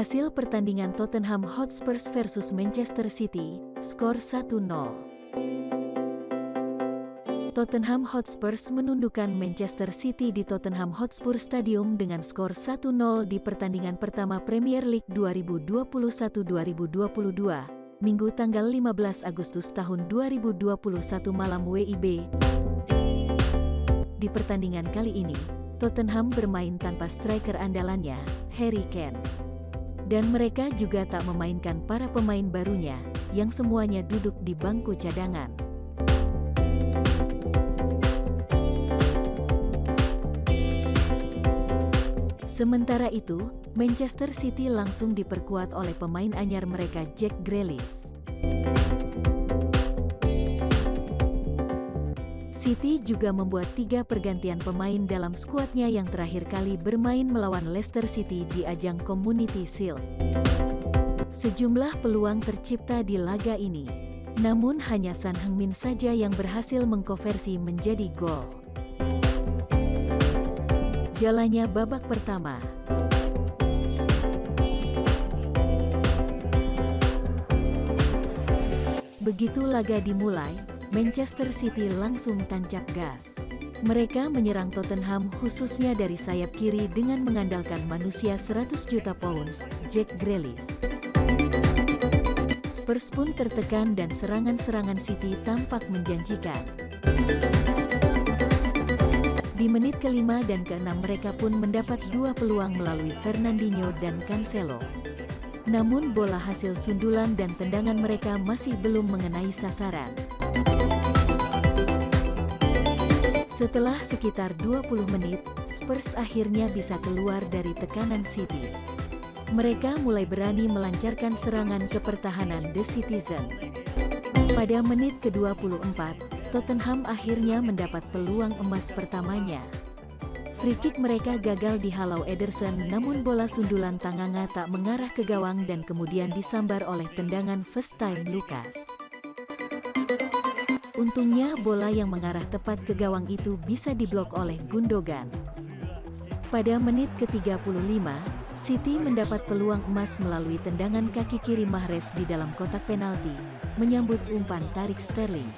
Hasil pertandingan Tottenham Hotspur versus Manchester City, skor 1-0. Tottenham Hotspur menundukkan Manchester City di Tottenham Hotspur Stadium dengan skor 1-0 di pertandingan pertama Premier League 2021-2022, Minggu tanggal 15 Agustus tahun 2021 malam WIB. Di pertandingan kali ini, Tottenham bermain tanpa striker andalannya, Harry Kane. Dan mereka juga tak memainkan para pemain barunya, yang semuanya duduk di bangku cadangan. Sementara itu, Manchester City langsung diperkuat oleh pemain anyar mereka Jack Grealish. City juga membuat 3 pergantian pemain dalam skuadnya yang terakhir kali bermain melawan Leicester City di ajang Community Shield. Sejumlah peluang tercipta di laga ini, namun hanya Son Heung-min saja yang berhasil mengkonversi menjadi gol. Jalannya babak pertama. Begitu laga dimulai, Manchester City langsung tancap gas. Mereka menyerang Tottenham khususnya dari sayap kiri dengan mengandalkan manusia 100 juta pounds, Jack Grealish. Spurs pun tertekan dan serangan-serangan City tampak menjanjikan. Di menit ke-5 dan ke-6 mereka pun mendapat 2 peluang melalui Fernandinho dan Cancelo. Namun bola hasil sundulan dan tendangan mereka masih belum mengenai sasaran. Setelah sekitar 20 menit, Spurs akhirnya bisa keluar dari tekanan City. Mereka mulai berani melancarkan serangan ke pertahanan The Citizen. Pada menit ke-24, Tottenham akhirnya mendapat peluang emas pertamanya. Free kick mereka gagal dihalau Ederson, namun bola sundulan Tanganga tak mengarah ke gawang dan kemudian disambar oleh tendangan first time Lucas. Untungnya bola yang mengarah tepat ke gawang itu bisa diblok oleh Gundogan. Pada menit ke-35, City mendapat peluang emas melalui tendangan kaki kiri Mahrez di dalam kotak penalti, menyambut umpan tarik Sterling.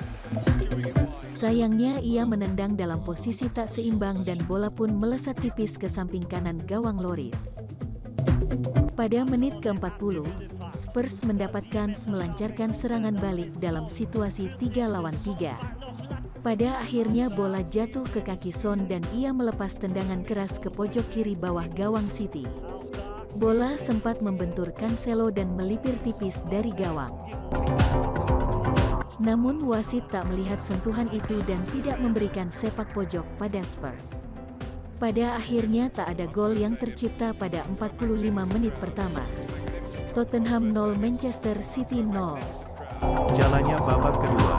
Sayangnya ia menendang dalam posisi tak seimbang dan bola pun melesat tipis ke samping kanan gawang Lloris. Pada menit ke-40, Spurs mendapatkan melancarkan serangan balik dalam situasi 3 lawan 3. Pada akhirnya bola jatuh ke kaki Son dan ia melepas tendangan keras ke pojok kiri bawah gawang City. Bola sempat membentur Cancelo dan melipir tipis dari gawang. Namun wasit tak melihat sentuhan itu dan tidak memberikan sepak pojok pada Spurs. Pada akhirnya tak ada gol yang tercipta pada 45 menit pertama. Tottenham 0 Manchester City 0. Jalannya babak kedua.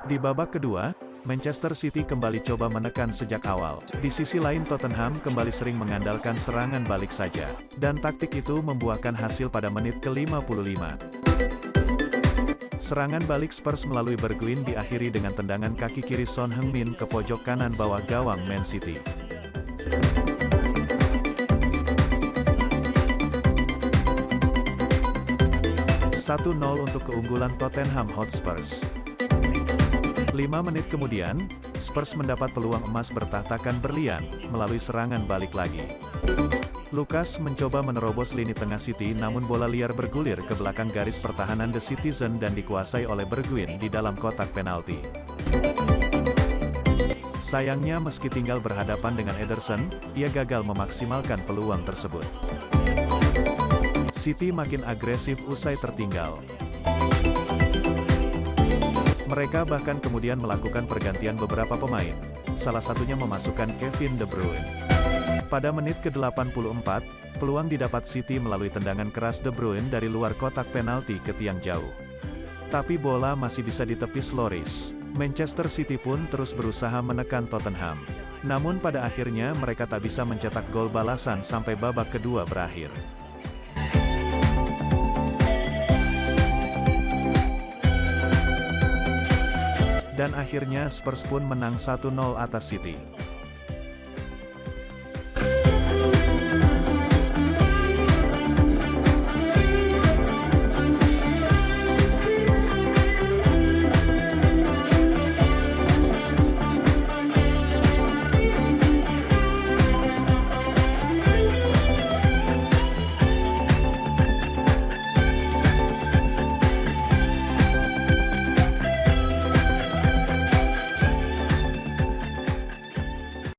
Di babak kedua, Manchester City kembali coba menekan sejak awal. Di sisi lain Tottenham kembali sering mengandalkan serangan balik saja. Dan taktik itu membuahkan hasil pada menit ke-55. Serangan balik Spurs melalui Bergwijn diakhiri dengan tendangan kaki kiri Son Heung-min ke pojok kanan bawah gawang Man City. (1-0) untuk keunggulan Tottenham Hotspur. 5 menit kemudian, Spurs mendapat peluang emas bertahtakan berlian, melalui serangan balik lagi. Lucas mencoba menerobos lini tengah City namun bola liar bergulir ke belakang garis pertahanan The Citizen dan dikuasai oleh Bergwijn di dalam kotak penalti. Sayangnya meski tinggal berhadapan dengan Ederson, ia gagal memaksimalkan peluang tersebut. City makin agresif usai tertinggal. Mereka bahkan kemudian melakukan pergantian beberapa pemain, salah satunya memasukkan Kevin De Bruyne. Pada menit ke-84, peluang didapat City melalui tendangan keras De Bruyne dari luar kotak penalti ke tiang jauh. Tapi bola masih bisa ditepis Lloris. Manchester City pun terus berusaha menekan Tottenham. Namun pada akhirnya mereka tak bisa mencetak gol balasan sampai babak kedua berakhir. Dan akhirnya Spurs pun menang 1-0 atas City.